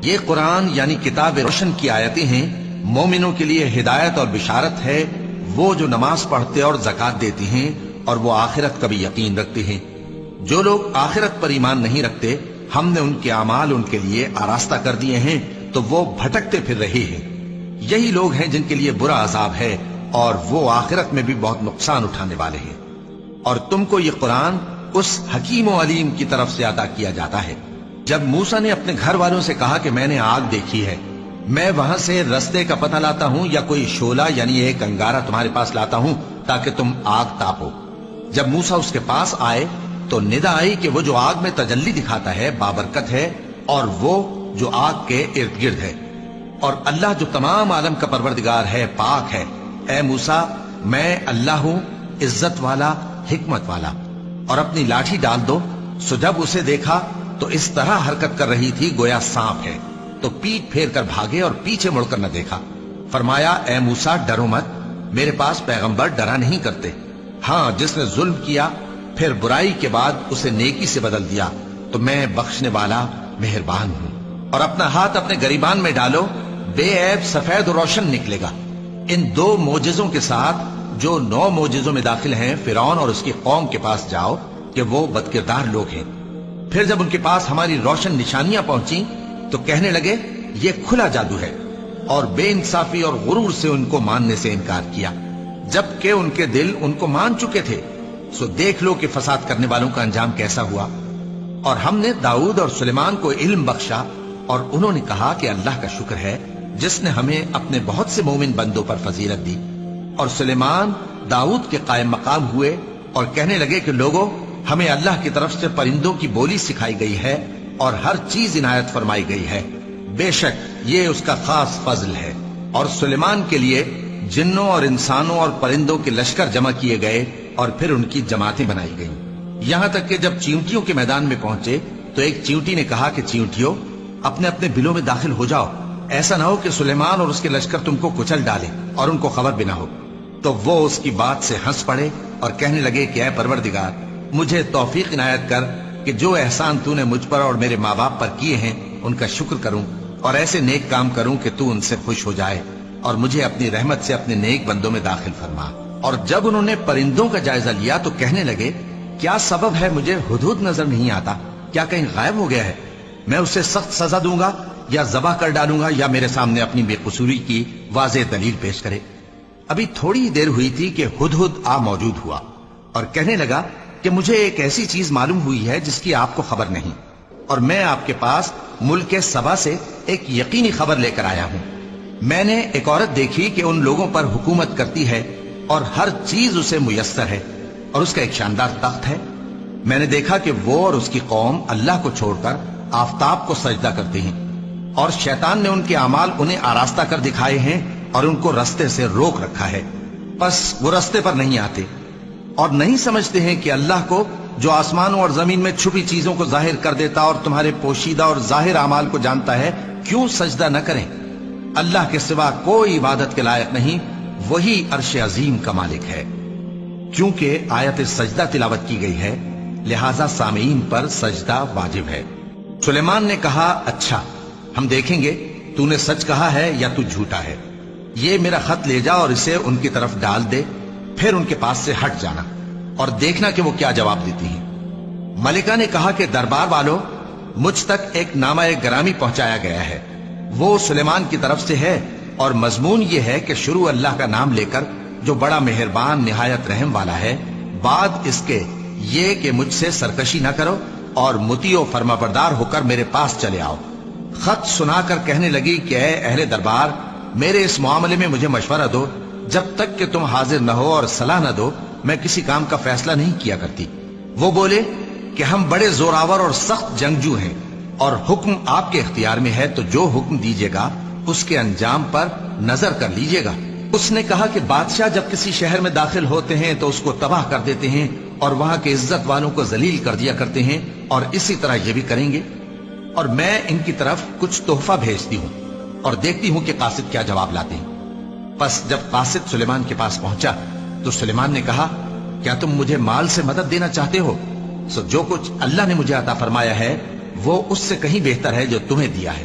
یہ قرآن یعنی کتاب روشن کی آیتیں ہیں، مومنوں کے لیے ہدایت اور بشارت ہے، وہ جو نماز پڑھتے اور زکات دیتے ہیں اور وہ آخرت کا بھی یقین رکھتے ہیں۔ جو لوگ آخرت پر ایمان نہیں رکھتے، ہم نے ان کے اعمال ان کے لیے آراستہ کر دیے ہیں تو وہ بھٹکتے پھر رہے ہیں۔ یہی لوگ ہیں جن کے لیے برا عذاب ہے اور وہ آخرت میں بھی بہت نقصان اٹھانے والے ہیں۔ اور تم کو یہ قرآن اس حکیم و علیم کی طرف سے عطا کیا جاتا ہے۔ جب موسیٰ نے اپنے گھر والوں سے کہا کہ میں نے آگ دیکھی ہے، میں وہاں سے رستے کا پتہ لاتا ہوں یا کوئی شعلہ یعنی ایک انگارہ تمہارے پاس لاتا ہوں تاکہ تم آگ تاپو۔ جب موسیٰ اس کے پاس آئے تو ندا آئی کہ وہ جو آگ میں تجلی دکھاتا ہے بابرکت ہے، اور وہ جو آگ کے ارد گرد ہے، اور اللہ جو تمام عالم کا پروردگار ہے پاک ہے۔ اے موسیٰ، میں اللہ ہوں، عزت والا، حکمت والا، اور اپنی لاٹھی ڈال دو۔ سو جب اسے دیکھا تو اس طرح حرکت کر رہی تھی گویا سانپ ہے، تو پیٹ پھیر کر بھاگے اور پیچھے مڑ کر نہ دیکھا۔ فرمایا، اے موسیٰ ڈرو مت، میرے پاس پیغمبر ڈرا نہیں کرتے۔ ہاں، جس نے ظلم کیا پھر برائی کے بعد اسے نیکی سے بدل دیا تو میں بخشنے والا مہربان ہوں۔ اور اپنا ہاتھ اپنے گریبان میں ڈالو، بے عیب سفید و روشن نکلے گا۔ ان 2 معجزوں کے ساتھ جو 9 معجزوں میں داخل ہیں فرعون اور اس کی قوم کے پاس جاؤ کہ وہ بدکردار لوگ ہیں۔ پھر جب ان کے پاس ہماری روشن نشانیاں پہنچیں تو کہنے لگے یہ کھلا جادو ہے، اور بے انصافی اور غرور سے ان کو ماننے سے انکار کیا، جبکہ ان کے دل ان کو مان چکے تھے۔ سو دیکھ لو کہ فساد کرنے والوں کا انجام کیسا ہوا۔ اور ہم نے داؤد اور سلیمان کو علم بخشا، اور انہوں نے کہا کہ اللہ کا شکر ہے جس نے ہمیں اپنے بہت سے مومن بندوں پر فضیلت دی۔ اور سلیمان داؤد کے قائم مقام ہوئے اور کہنے لگے کہ لوگوں، ہمیں اللہ کی طرف سے پرندوں کی بولی سکھائی گئی ہے اور ہر چیز عنایت فرمائی گئی ہے، بے شک یہ اس کا خاص فضل ہے۔ اور سلیمان کے لیے جنوں اور انسانوں اور پرندوں کے لشکر جمع کیے گئے اور پھر ان کی جماعتیں بنائی گئیں، یہاں تک کہ جب چیونٹیوں کے میدان میں پہنچے تو ایک چیونٹی نے کہا کہ چیونٹیوں، اپنے اپنے بلوں میں داخل ہو جاؤ، ایسا نہ ہو کہ سلیمان اور اس کے لشکر تم کو کچل ڈالے اور ان کو خبر بھی نہ ہو۔ تو وہ اس کی بات سے ہنس پڑے اور کہنے لگے کہ اے پروردگار، مجھے توفیق عنایت کر کہ جو احسان تو نے مجھ پر اور میرے ماں باپ پر کیے ہیں ان کا شکر کروں اور ایسے نیک کام کروں کہ تو ان سے خوش ہو جائے، اور مجھے اپنی رحمت سے اپنے نیک بندوں میں داخل فرما۔ اور جب انہوں نے پرندوں کا جائزہ لیا تو کہنے لگے کیا سبب ہے مجھے ہدہد نظر نہیں آتا؟ کیا کہیں غائب ہو گیا ہے؟ میں اسے سخت سزا دوں گا یا ذبح کر ڈالوں گا یا میرے سامنے اپنی بے قصوری کی واضح دلیل پیش کرے۔ ابھی تھوڑی دیر ہوئی تھی کہ ہدہد آ موجود ہوا اور کہنے لگا کہ مجھے ایک ایسی چیز معلوم ہوئی ہے جس کی آپ کو خبر نہیں، اور میں آپ کے پاس ملک سبا سے ایک یقینی خبر لے کر آیا ہوں۔ میں نے ایک عورت دیکھی کہ ان لوگوں پر حکومت کرتی ہے اور ہر چیز اسے میسر ہے، اور اس کا ایک شاندار تخت ہے۔ میں نے دیکھا کہ وہ اور اس کی قوم اللہ کو چھوڑ کر آفتاب کو سجدہ کرتے ہیں، اور شیطان نے ان کے اعمال انہیں آراستہ کر دکھائے ہیں اور ان کو رستے سے روک رکھا ہے، بس وہ رستے پر نہیں آتے اور نہیں سمجھتے ہیں کہ اللہ کو جو آسمانوں اور زمین میں چھپی چیزوں کو ظاہر کر دیتا اور تمہارے پوشیدہ اور ظاہر اعمال کو جانتا ہے، کیوں سجدہ نہ کریں؟ اللہ کے سوا کوئی عبادت کے لائق نہیں، وہی عرش عظیم کا مالک ہے۔ کیونکہ آیت سجدہ تلاوت کی گئی ہے لہذا سامعین پر سجدہ واجب ہے۔ سلیمان نے کہا اچھا، ہم دیکھیں گے تو نے سچ کہا ہے یا تو جھوٹا ہے۔ یہ میرا خط لے جا اور اسے ان کی طرف ڈال دے، پھر ان کے پاس سے ہٹ جانا اور دیکھنا کہ وہ کیا جواب دیتی ہیں۔ ملکہ نے کہا کہ دربار والو، مجھ تک ایک نامہ گرامی پہنچایا گیا ہے، وہ سلیمان کی طرف سے ہے، اور مضمون یہ ہے کہ شروع اللہ کا نام لے کر جو بڑا مہربان نہایت رحم والا ہے، بعد اس کے یہ کہ مجھ سے سرکشی نہ کرو اور مطیع و فرما بردار ہو کر میرے پاس چلے آؤ۔ خط سنا کر کہنے لگی کہ اے اہل دربار، میرے اس معاملے میں مجھے مشورہ دو، جب تک کہ تم حاضر نہ ہو اور صلاح نہ دو میں کسی کام کا فیصلہ نہیں کیا کرتی۔ وہ بولے کہ ہم بڑے زوراور اور سخت جنگجو ہیں، اور حکم آپ کے اختیار میں ہے، تو جو حکم دیجیے گا اس کے انجام پر نظر کر لیجیے گا۔ اس نے کہا کہ بادشاہ جب کسی شہر میں داخل ہوتے ہیں تو اس کو تباہ کر دیتے ہیں اور وہاں کے عزت والوں کو ذلیل کر دیا کرتے ہیں، اور اسی طرح یہ بھی کریں گے۔ اور میں ان کی طرف کچھ تحفہ بھیجتی ہوں اور دیکھتی ہوں کہ قاصد کیا جواب لاتے ہیں۔ پس جب قاصد سلیمان کے پاس پہنچا تو سلیمان نے کہا کیا تم مجھے مال سے مدد دینا چاہتے ہو؟ سو جو کچھ اللہ نے مجھے عطا فرمایا ہے وہ اس سے کہیں بہتر ہے جو تمہیں دیا ہے۔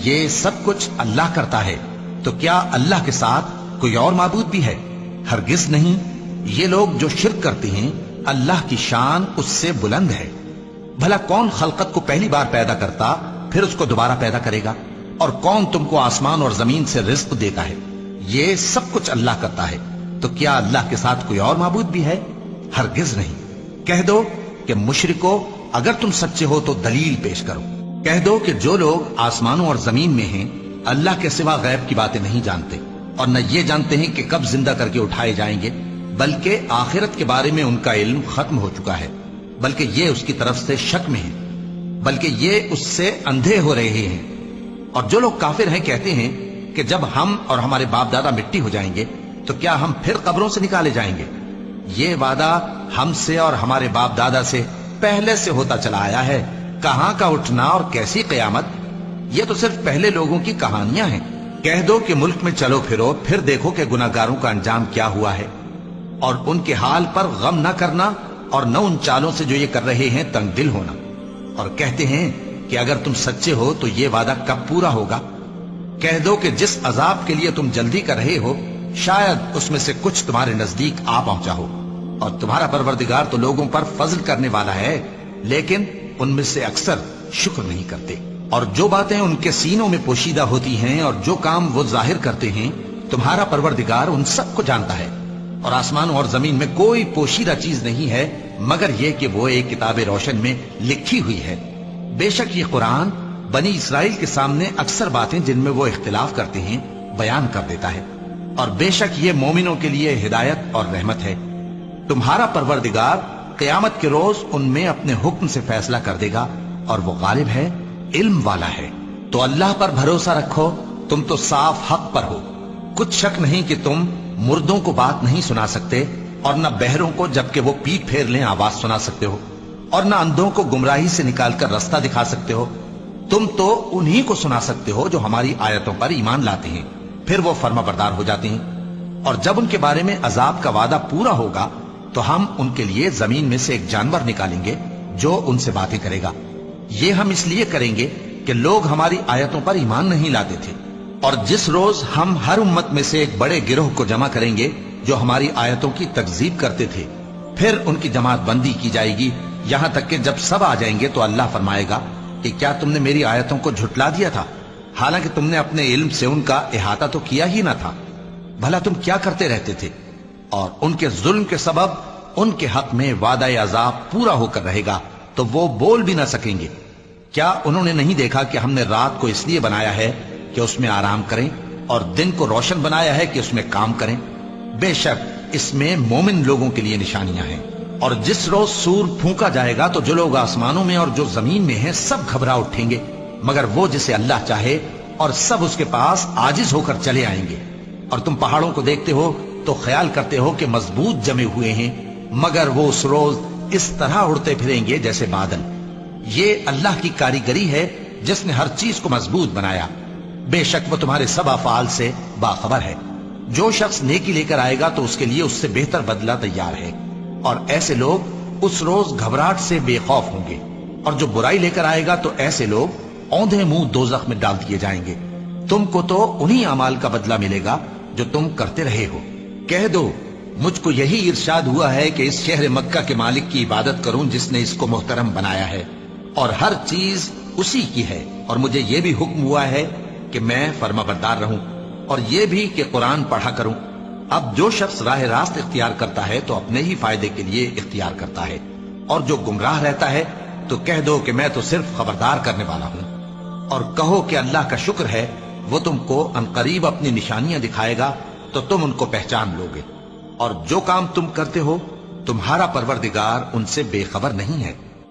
یہ سب کچھ اللہ کرتا ہے، تو کیا اللہ کے ساتھ کوئی اور معبود بھی ہے؟ ہرگز نہیں۔ یہ لوگ جو شرک کرتے ہیں اللہ کی شان اس سے بلند ہے۔ بھلا کون خلقت کو پہلی بار پیدا کرتا پھر اس کو دوبارہ پیدا کرے گا؟ اور کون تم کو آسمان اور زمین سے رزق دیتا ہے؟ یہ سب کچھ اللہ کرتا ہے، تو کیا اللہ کے ساتھ کوئی اور معبود بھی ہے؟ ہرگز نہیں۔ کہہ دو کہ مشرکو، اگر تم سچے ہو تو دلیل پیش کرو۔ کہہ دو کہ جو لوگ آسمانوں اور زمین میں ہیں اللہ کے سوا غیب کی باتیں نہیں جانتے، اور نہ یہ جانتے ہیں کہ کب زندہ کر کے اٹھائے جائیں گے، بلکہ آخرت کے بارے میں ان کا علم ختم ہو چکا ہے، بلکہ یہ اس کی طرف سے شک میں ہیں، بلکہ یہ اس سے اندھے ہو رہے ہیں۔ اور جو لوگ کافر ہیں کہتے ہیں کہ جب ہم اور ہمارے باپ دادا مٹی ہو جائیں گے تو کیا ہم پھر قبروں سے نکالے جائیں گے؟ یہ وعدہ ہم سے اور ہمارے باپ دادا سے پہلے سے ہوتا چلا آیا ہے، کہاں کا اٹھنا اور کیسی قیامت؟ یہ تو صرف پہلے لوگوں کی کہانیاں ہیں۔ کہہ دو کہ ملک میں چلو پھرو، پھر دیکھو کہ گناہگاروں کا انجام کیا ہوا ہے، اور ان کے حال پر غم نہ کرنا، اور نہ ان چالوں سے جو یہ کر رہے ہیں تنگ دل ہونا۔ اور کہتے ہیں کہ اگر تم سچے ہو تو یہ وعدہ کب پورا ہوگا؟ کہہ دو کہ جس عذاب کے لیے تم جلدی کر رہے ہو شاید اس میں سے کچھ تمہارے نزدیک آ پہنچا ہو، اور تمہارا پروردگار تو لوگوں پر فضل کرنے والا ہے، لیکن ان میں سے اکثر شکر نہیں کرتے۔ اور جو باتیں ان کے سینوں میں پوشیدہ ہوتی ہیں اور جو کام وہ ظاہر کرتے ہیں تمہارا پروردگار ان سب کو جانتا ہے، اور آسمان اور زمین میں کوئی پوشیدہ چیز نہیں ہے مگر یہ کہ وہ ایک کتاب روشن میں لکھی ہوئی ہے۔ بے شک یہ قرآن بنی اسرائیل کے سامنے اکثر باتیں جن میں وہ اختلاف کرتے ہیں بیان کر دیتا ہے، اور بے شک یہ مومنوں کے لیے ہدایت اور رحمت ہے۔ تمہارا پروردگار قیامت کے روز ان میں اپنے حکم سے فیصلہ کر دے گا، اور وہ غالب ہے، علم والا ہے۔ تو اللہ پر بھروسہ رکھو، تم تو صاف حق پر ہو۔ کچھ شک نہیں کہ تم مردوں کو بات نہیں سنا سکتے، اور نہ بہروں کو جبکہ وہ پیٹ پھیر لیں آواز سنا سکتے ہو، اور نہ اندھوں کو گمراہی سے نکال کر رستہ دکھا سکتے ہو۔ تم تو انہی کو سنا سکتے ہو جو ہماری آیتوں پر ایمان لاتے ہیں، پھر وہ فرما بردار ہو جاتے ہیں۔ اور جب ان کے بارے میں عذاب کا وعدہ پورا ہوگا تو ہم ان کے لیے زمین میں سے ایک جانور نکالیں گے جو ان سے باتیں کرے گا۔ یہ ہم اس لیے کریں گے کہ لوگ ہماری آیتوں پر ایمان نہیں لاتے تھے۔ اور جس روز ہم ہر امت میں سے ایک بڑے گروہ کو جمع کریں گے جو ہماری آیتوں کی تکذیب کرتے تھے، پھر ان کی جماعت بندی کی جائے گی، یہاں تک کہ جب سب آ جائیں گے تو اللہ فرمائے گا کہ کیا تم نے میری آیتوں کو جھٹلا دیا تھا، حالانکہ تم نے اپنے علم سے ان کا احاطہ تو کیا ہی نہ تھا؟ بھلا تم کیا کرتے رہتے تھے؟ اور ان کے ظلم کے سبب ان کے حق میں وعدہ عذاب پورا ہو کر رہے گا تو وہ بول بھی نہ سکیں گے۔ کیا انہوں نے نہیں دیکھا کہ ہم نے رات کو اس لیے بنایا ہے کہ اس میں آرام کریں، اور دن کو روشن بنایا ہے کہ اس میں کام کریں؟ بے شک اس میں مومن لوگوں کے لیے نشانیاں ہیں۔ اور جس روز سور پھونکا جائے گا تو جو لوگ آسمانوں میں اور جو زمین میں ہیں سب گھبرا اٹھیں گے، مگر وہ جسے اللہ چاہے، اور سب اس کے پاس عاجز ہو کر چلے آئیں گے۔ اور تم پہاڑوں کو دیکھتے ہو تو خیال کرتے ہو کہ مضبوط جمے ہوئے ہیں، مگر وہ اس روز اس طرح اڑتے پھریں گے جیسے بادل۔ یہ اللہ کی کاریگری ہے جس نے ہر چیز کو مضبوط بنایا، بے شک وہ تمہارے سب افعال سے باخبر ہے۔ جو شخص نیکی لے کر آئے گا تو اس کے لیے اس سے بہتر بدلہ تیار ہے، اور ایسے لوگ اس روز گھبراہٹ سے بے خوف ہوں گے۔ اور جو برائی لے کر آئے گا تو ایسے لوگ اوندھے منہ دوزخ میں ڈال دیے جائیں گے۔ تم کو تو انہی اعمال کا بدلہ ملے گا جو تم کرتے رہے ہو۔ کہہ دو مجھ کو یہی ارشاد ہوا ہے کہ اس شہر مکہ کے مالک کی عبادت کروں جس نے اس کو محترم بنایا ہے، اور ہر چیز اسی کی ہے، اور مجھے یہ بھی حکم ہوا ہے کہ میں فرما بردار رہوں، اور یہ بھی کہ قرآن پڑھا کروں۔ اب جو شخص راہ راست اختیار کرتا ہے تو اپنے ہی فائدے کے لیے اختیار کرتا ہے، اور جو گمراہ رہتا ہے تو کہہ دو کہ میں تو صرف خبردار کرنے والا ہوں۔ اور کہو کہ اللہ کا شکر ہے، وہ تم کو عنقریب اپنی نشانیاں دکھائے گا تو تم ان کو پہچان لو گے، اور جو کام تم کرتے ہو تمہارا پروردگار ان سے بے خبر نہیں ہے۔